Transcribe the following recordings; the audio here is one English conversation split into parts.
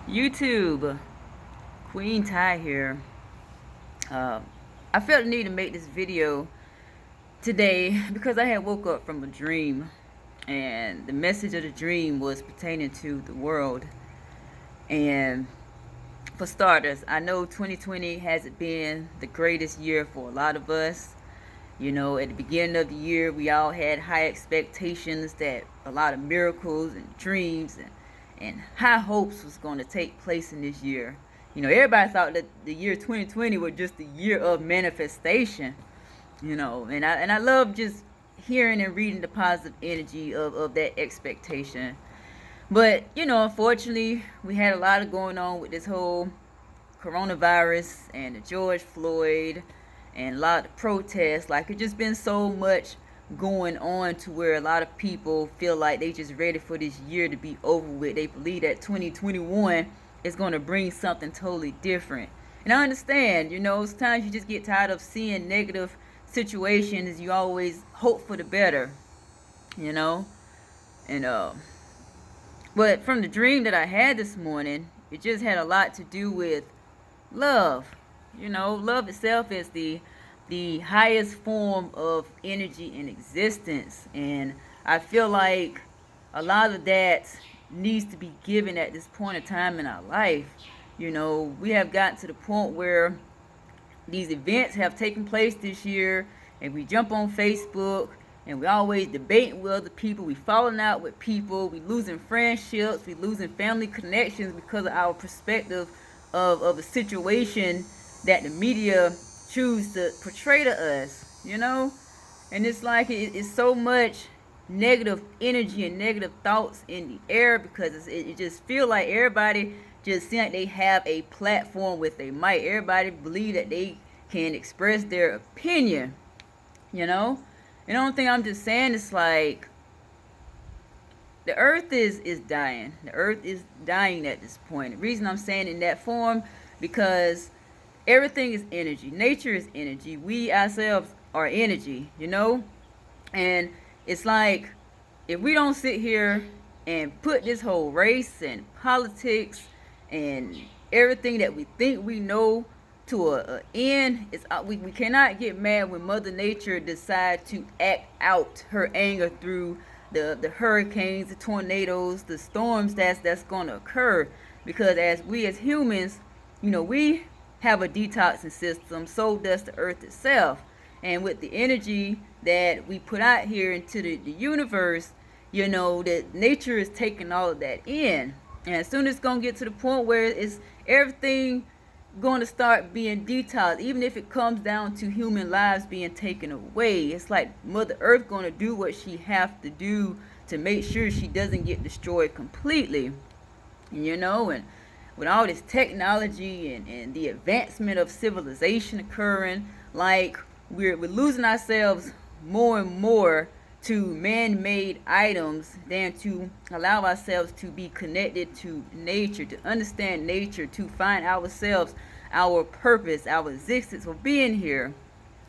YouTube, Queen Ty here. Uh, I felt the need to make this video today because I had woke up from a dream, and the message of the dream was pertaining to the world. And for starters, I know 2020 hasn't been the greatest year for a lot of us. You know, at the beginning of the year, we all had high expectations that a lot of miracles and dreams and high hopes was going to take place in this year. You know, everybody thought that the year 2020 was just the year of manifestation. You know, and I love just hearing and reading the positive energy of that expectation. But you know, unfortunately, we had a lot of going on with this whole coronavirus and the George Floyd and a lot of protests. Like, it's just been so much going on to where a lot of people feel like they just ready for this year to be over with. They believe that 2021 is going to bring something totally different. And I understand, you know, sometimes you just get tired of seeing negative situations. You always hope for the better, you know. And but from the dream that I had this morning, it just had a lot to do with love. You know, love itself is the highest form of energy in existence, and I feel like a lot of that needs to be given at this point in time in our life. You know, we have gotten to the point where these events have taken place this year, and we jump on Facebook and we always debating with other people. We falling out with people. We losing friendships. We losing family connections because of our perspective of a situation that the media choose to portray to us. You know, and it's like it's so much negative energy and negative thoughts in the air because it just feel like everybody just seem like they have a platform with a mic. Everybody believe that they can express their opinion, you know. And the only thing I'm just saying is like the earth is dying. The earth is dying at this point. The reason I'm saying in that form because everything is energy. Nature is energy. We ourselves are energy, you know? And it's like if we don't sit here and put this whole race and politics and everything that we think we know to a end, we cannot get mad when Mother Nature decides to act out her anger through the hurricanes, the tornadoes, the storms that's going to occur. Because as we as humans, you know, we have a detoxing system, so does the earth itself. And with the energy that we put out here into the universe, you know, that nature is taking all of that in. And as soon as it's going to get to the point where it's everything going to start being detoxed, even if it comes down to human lives being taken away, it's like Mother Earth going to do what she have to do to make sure she doesn't get destroyed completely. You know, and with all this technology and the advancement of civilization occurring, like we're losing ourselves more and more to man-made items than to allow ourselves to be connected to nature, to understand nature, to find ourselves, our purpose, our existence for being here.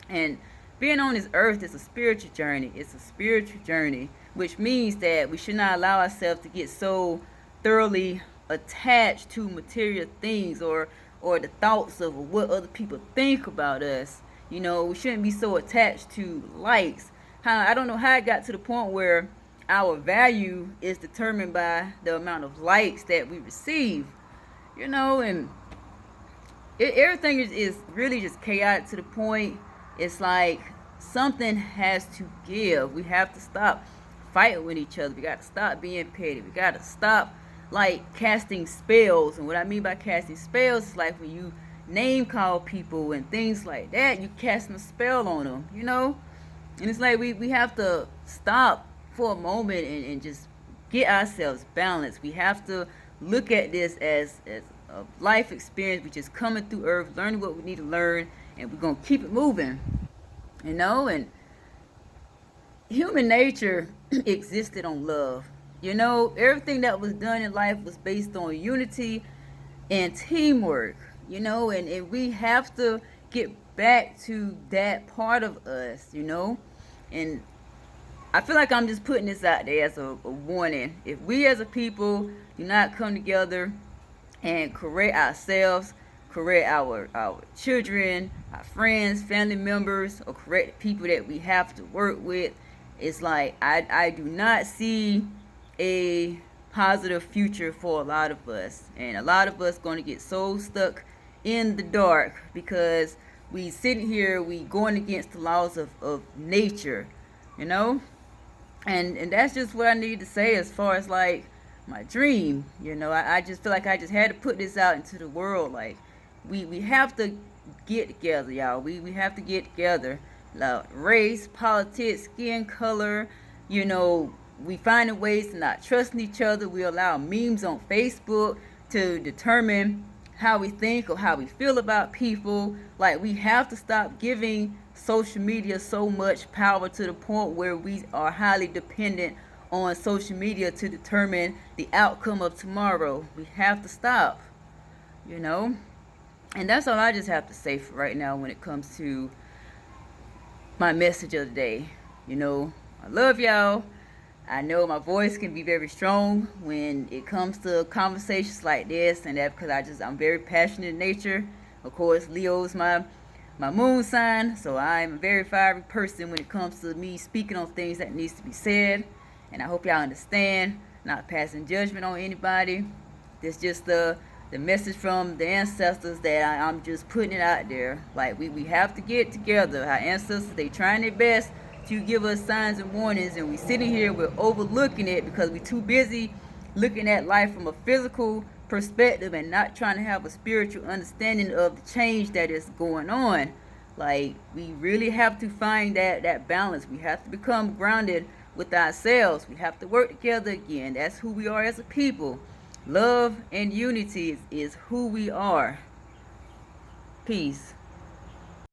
And being on this earth is a spiritual journey. It's a spiritual journey, which means that we should not allow ourselves to get so thoroughly attached to material things or the thoughts of what other people think about us. You know, we shouldn't be so attached to likes. I don't know how it got to the point where our value is determined by the amount of likes that we receive. You know, and everything is really just chaotic to the point. It's like something has to give. We have to stop fighting with each other. We got to stop being petty. We got to stop like casting spells. And what I mean by casting spells is like when you name call people and things like that, you casting a spell on them, you know. And it's like we have to stop for a moment and just get ourselves balanced. We have to look at this as a life experience. We just coming through earth, learning what we need to learn, and we're going to keep it moving, you know. And human nature existed on love. You know, everything that was done in life was based on unity and teamwork, you know, and we have to get back to that part of us, you know. And I feel like I'm just putting this out there as a warning. If we as a people do not come together and correct ourselves, correct our children, our friends, family members, or correct people that we have to work with. It's like I do not see a positive future for a lot of us, and a lot of us going to get so stuck in the dark because we sitting here, we going against the laws of nature, you know. And that's just what I need to say as far as like my dream. I just feel like I just had to put this out into the world. Like we have to get together, y'all. We have to get together. Like race, politics, skin color, we finding ways to not trusting each other. We allow memes on Facebook to determine how we think or how we feel about people. Like we have to stop giving social media so much power to the point where we are highly dependent on social media to determine the outcome of tomorrow. We have to stop, you know? And that's all I just have to say for right now when it comes to my message of the day. I love y'all. I know my voice can be very strong when it comes to conversations like this, and that because I'm very passionate in nature. Of course, Leo's my moon sign, so I'm a very fiery person when it comes to me speaking on things that needs to be said. And I hope y'all understand, not passing judgment on anybody. This just the message from the ancestors that I'm just putting it out there. Like we have to get together. Our ancestors, they trying their best to give us signs and warnings, and we sitting here, we're overlooking it because we're too busy looking at life from a physical perspective and not trying to have a spiritual understanding of the change that is going on. Like we really have to find that balance. We have to become grounded with ourselves. We have to work together again. That's who we are as a people. Love and unity is who we are. Peace.